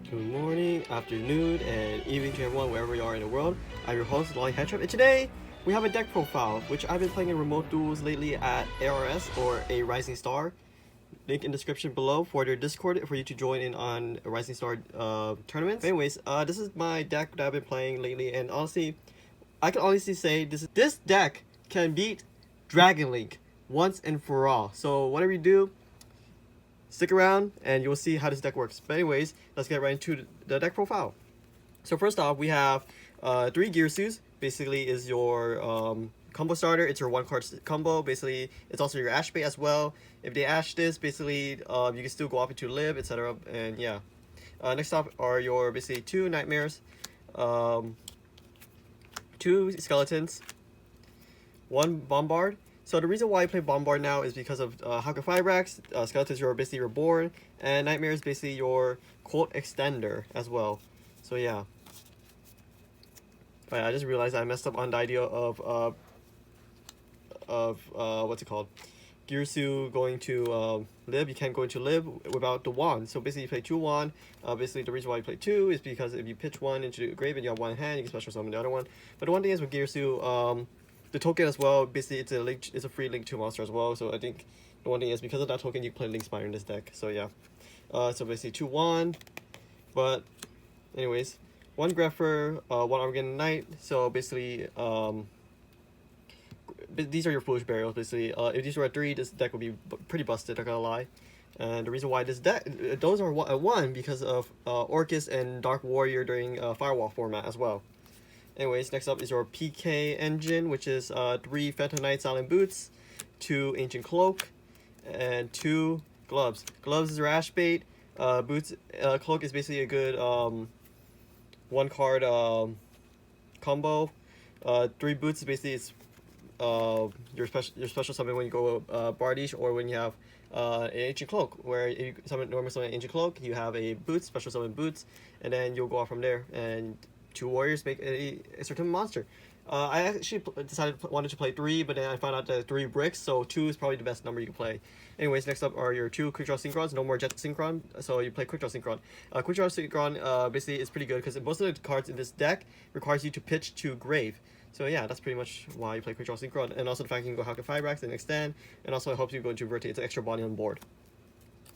Good morning, afternoon, and evening to everyone wherever you are in the world. I'm your host, Lolly Hedgehog, and today we have a deck profile, which I've been playing in remote duels lately at ARS or a Rising Star. Link in description below for their Discord for you to join in on Rising Star tournaments. Anyways, this is my deck that I've been playing lately, and honestly, I can honestly say this deck can beat Dragon Link once and for all. So whatever you do, stick around and you'll see how this deck works. But anyways, let's get right into the deck profile. So first off, we have 3 Gearsus. Basically is your combo starter. It's your 1-card combo. Basically, it's also your Ash bait as well. If they Ash this, basically you can still go up into Live, etc. And yeah. Next up are your basically 2 Nightmares, 2 Skeletons, 1 Bombard. So the reason why I play Bombard now is because of Haka Fibrax, Skeletons are basically reborn, and Nightmare is basically your quote extender as well. So yeah. But I just realized I messed up on the idea of what's it called? Gearsu going to Live. You can't go into Live without the wand. So basically you play 2 wand. Basically the reason why you play 2 is because if you pitch 1 into the grave and you have 1 hand, you can special summon the other one. But the one thing is with Gearsu, the token as well, basically it's a free Link 2 monster as well, so I think the one thing is because of that token you can play Link Spire in this deck, so yeah. So basically 2 wand, but anyways, 1 Grepher, 1 Armageddon Knight, so basically these are your Foolish Burials basically. If these were at 3, this deck would be pretty busted, not gonna lie. And the reason why this deck, those are at 1 because of ORCUST and Dark Warrior during Firewall format as well. Anyways, next up is your PK engine, which is 3 Phantom Knight Silent Boots, 2 Ancient Cloak, and 2 Gloves. Gloves is your Ash bait. Boots, Cloak is basically a good 1-card combo. 3 Boots is basically it's your special summon when you go Bardish or when you have an Ancient Cloak, where if you normally summon an Ancient Cloak, you have a Boots, special summon Boots, and then you'll go off from there. And 2 warriors make a certain monster. I actually wanted to play 3, but then I found out that 3 bricks, so 2 is probably the best number you can play. Anyways, next up are your 2 Quick Draw Synchrons, no more Jet Synchron, so you play Quick Draw Synchron. Quick Draw Synchron basically is pretty good because most of the cards in this deck requires you to pitch to grave. So yeah, that's pretty much why you play Quick Draw Synchron, and also the fact you can go Haka Fibrax and extend, and also it helps you go into Vertate, it's an extra body on board.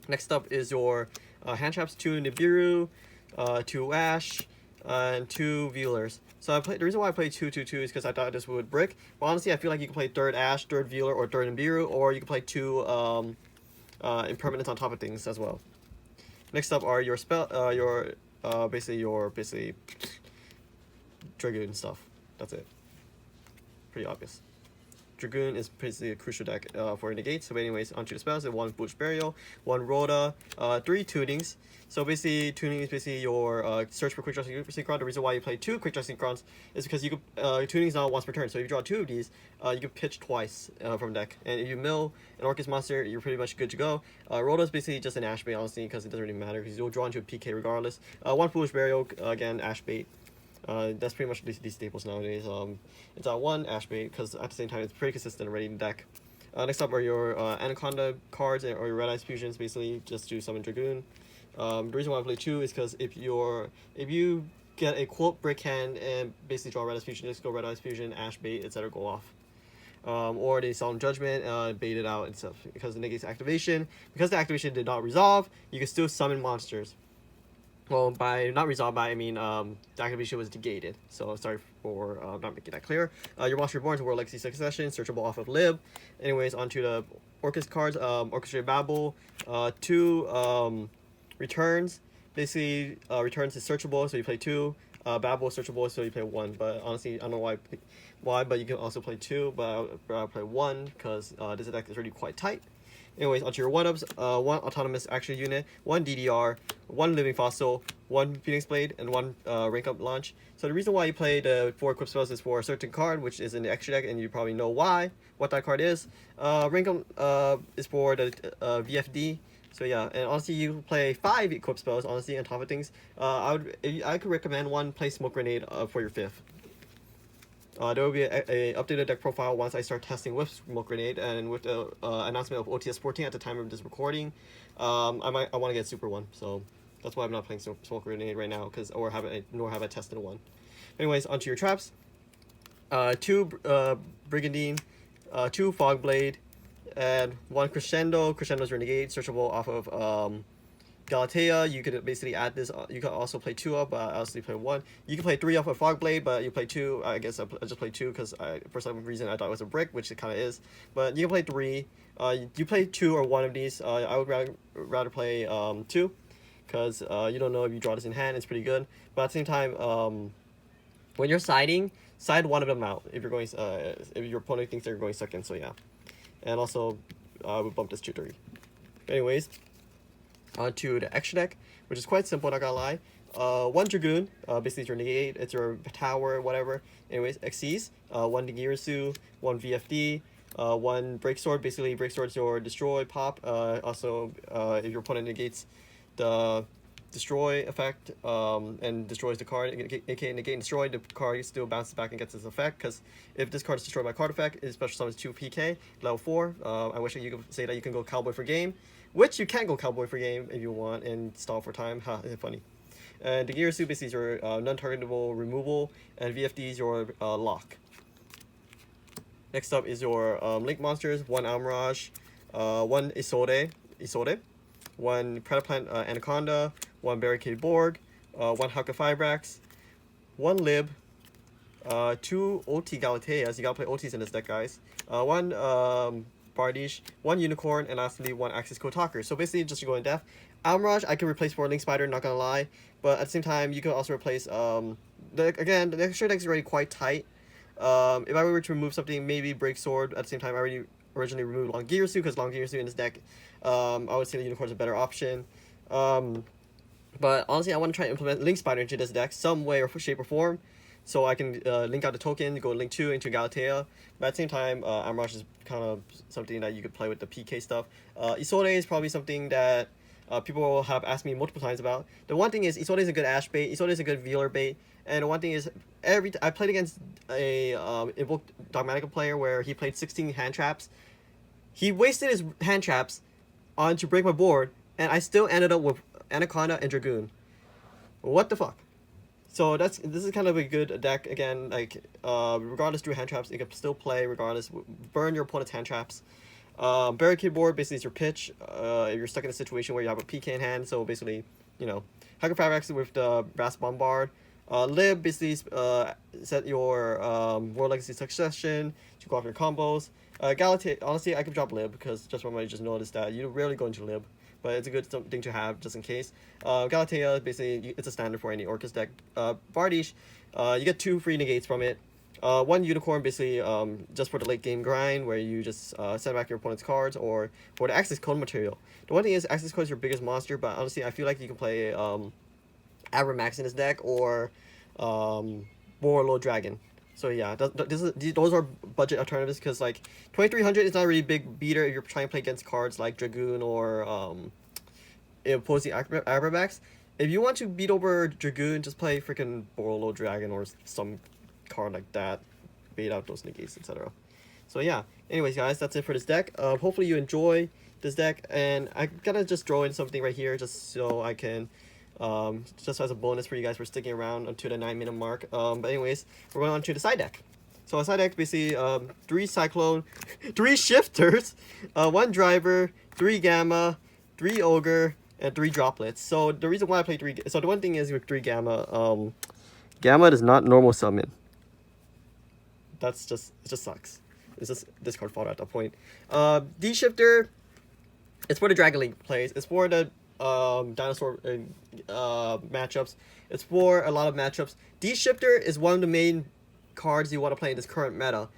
Next up is your hand traps, 2 Nibiru, 2 Ash, and 2 Veilers. So the reason why I played 2-2-2 is because I thought this would brick. But honestly, I feel like you can play 3rd Ash, 3rd Veeler, or 3rd Nibiru, or you can play 2 Impermanents on top of things as well. Next up are your basically Dragoon stuff. That's it. Pretty obvious. Dragoon is basically a crucial deck for negates. So anyways, onto the spells. 1 Foolish Burial, 1 Rhoda, 3 Tunings. So basically, tuning is basically your search for Quick Draw Synchron. The reason why you play 2 Quick Draw Synchrons is because you could, tuning is not once per turn. So if you draw 2 of these, you can pitch twice from deck. And if you mill an ORCUST monster, you're pretty much good to go. Rhoda is basically just an Ash bait, honestly, because it doesn't really matter, because you'll draw into a PK regardless. 1 Foolish Burial, again, Ash bait. That's pretty much these staples nowadays. It's 1 Ash bait because at the same time it's pretty consistent already in the deck. Next up are your Anaconda cards or your Red Eyes fusions, basically just to summon Dragoon. The reason why I play 2 is because if you get a quote brick hand and basically draw Red Eyes fusion, just go Red Eyes fusion, Ash bait, etc. go off. Or they Solemn Judgment, bait it out and stuff because it negates activation. Because the activation did not resolve, you can still summon monsters. Well, by not resolved by, I mean the activation was negated. So sorry for not making that clear. Your monster reborn to World Legacy Succession, searchable off of Lib. Anyways, onto the ORCUST cards. Orchestrated Babel, 2 returns. Basically, returns is searchable, so you play 2. Babel is searchable, so you play 1. But honestly, I don't know why, but you can also play 2. But I'll play 1 because this deck is already quite tight. Anyways, onto your 1-ups, 1 Autonomous Action Unit, 1 DDR, 1 Living Fossil, 1 Phoenix Blade, and 1 Rank Up Launch. So the reason why you play the 4 equip spells is for a certain card, which is in the extra deck, and you probably know what that card is. Rank Up is for the VFD. So yeah, and honestly, you play 5 equip spells, honestly, on top of things. I could recommend 1 play Smoke Grenade for your 5th. There will be a updated deck profile once I start testing with Smoke Grenade, and with the announcement of OTS 14 at the time of this recording. I want to get Super 1, so That's why I'm not playing Smoke Grenade right now, nor have I tested one. Anyways, onto your traps. 2 Brigandine, 2 Fog Blade, and 1 Crescendo. Crescendo's Renegade, searchable off of Galatea. You could basically add this. You could also play 2 up, but I also play 1. You can play 3 off of Fog Blade, but you play 2. I guess I just play 2 because for some reason I thought it was a brick, which it kind of is. But you can play 3. You play 2 or 1 of these. I would rather play 2, because you don't know if you draw this in hand. It's pretty good. But at the same time, when you're siding, side 1 of them out if you're going. If your opponent thinks they're going second. So yeah, and also we bump this to 3. Anyways. Onto the extra deck, which is quite simple, not gonna lie. 1 Dragoon, basically it's your negate, it's your tower, whatever. Anyways, Xyz, 1 Nigirisu, 1 VFD, 1 Break Sword, basically Break Sword's your destroy pop. Also, if your opponent negates the destroy effect and destroys the card, aka negate and destroy, the card still bounces back and gets its effect, because if this card is destroyed by card effect, it special summons 2 PK, level 4. I wish you could say that you can go Cowboy for game, which you can go Cowboy for game if you want and stall for time. Ha, funny. And the Gear Suit basically is your non-targetable removal, and VFD is your lock. Next up is your Link monsters: 1 Almirage, 1 Isode, 1 Predaplant Anaconda, 1 Barricade Borg, 1 Haka Fibrax, 1 Lib, 2 OT Galateas. You gotta play OTs in this deck, guys. 1 Bardiche, 1 Unicorn, and lastly 1 Axis Kotaker. So basically just go in depth. Almirage I can replace for Link Spider, not gonna lie, but at the same time you can also replace the extra deck is already quite tight. If I were to remove something, maybe Break Sword. At the same time, I already originally removed Long Gear Suit, because Long Gear Suit in this deck, I would say the Unicorn's a better option. But honestly, I want to try and implement Link Spider into this deck some way or shape or form, so I can link out the token, go link 2 into Galatea. But at the same time, Amrush is kind of something that you could play with the PK stuff. Isode is probably something that people will have asked me multiple times about. The one thing is, Isode is a good Ash bait, Isode is a good Veeler bait, and the one thing is, I played against a Invoked Dogmatica player where he played 16 hand traps. He wasted his hand traps on to break my board, and I still ended up with Anaconda and Dragoon. What the fuck? So this is kind of a good deck. Again, like regardless through hand traps, you can still play regardless. Burn your opponent's hand traps. Barricade Board basically is your pitch. If you're stuck in a situation where you have a PK in hand, so basically, you know, Haka Fabrax with the Brass Bombard. Lib basically set your World Legacy Succession to go off your combos. Galatea, honestly, I could drop Lib because just when I just noticed that you rarely go into Lib, but it's a good thing to have just in case. Galatea, basically, it's a standard for any ORCUST deck. Bardiche, you get 2 free negates from it. 1 Unicorn, basically, just for the late game grind, where you just send back your opponent's cards, or for the Access Code material. The one thing is, Access Code is your biggest monster, but honestly, I feel like you can play Abramax in this deck, or Warlord Dragon. So yeah, those are budget alternatives, because like 2300 is not a really big beater if you're trying to play against cards like Dragoon or opposing Abramax. If you want to beat over Dragoon, just play freaking Warlord Dragon or some card like that, bait out those negates, etc. So yeah, anyways guys, that's it for this deck. Hopefully you enjoy this deck, and I gotta just throw in something right here just so I can just as a bonus for you guys for sticking around until the 9-minute mark. But anyways, we're going on to the side deck. So a side deck basically 3 Cyclone, 3 Shifters, 1 Driver, 3 Gamma, 3 Ogre, and 3 Droplets. So the reason why I play 3, so the one thing is with 3 Gamma, Gamma does not normal summon. It just sucks. It's just discard fodder at that point. D Shifter, it's for the Dragon Link plays. It's for the dinosaur matchups. It's for a lot of matchups. D Shifter is one of the main cards you want to play in this current meta.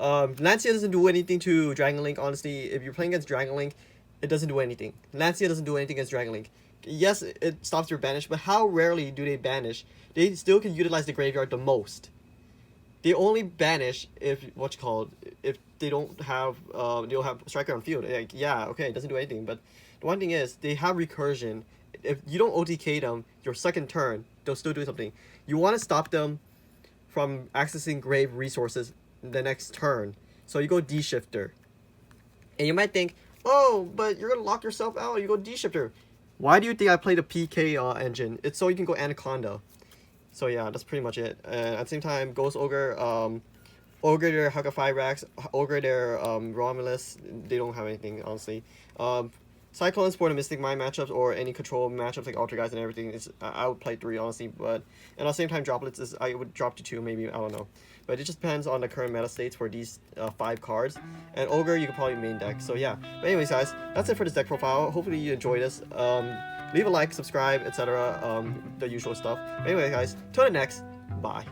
Lancia doesn't do anything to Dragon Link, honestly. If you're playing against Dragon Link, it doesn't do anything. Lancia doesn't do anything against Dragon Link. Yes, it stops your banish, but how rarely do they banish? They still can utilize the graveyard the most. They only banish if if they don't have striker on field. Like, yeah, okay, it doesn't do anything, but the one thing is, they have recursion. If you don't OTK them your second turn, they'll still do something. You want to stop them from accessing grave resources the next turn. So you go D-Shifter. And you might think, oh, but you're going to lock yourself out. You go D-Shifter. Why do you think I play the PK engine? It's so you can go Anaconda. So yeah, that's pretty much it. And at the same time, Ghost Ogre, Ogre their Hugger 5 racks, Ogre their Romulus, they don't have anything, honestly. Cyclones for the Mystic Mind matchups or any control matchups like Alter Guys and everything, I would play 3, honestly, but and at the same time, Droplets, I would drop to 2, maybe, I don't know. But it just depends on the current meta states for these 5 cards. And Ogre, you could probably main deck, so yeah. But anyways, guys, that's it for this deck profile. Hopefully you enjoyed this. Leave a like, subscribe, etc., the usual stuff. But anyway, guys, till the next, bye.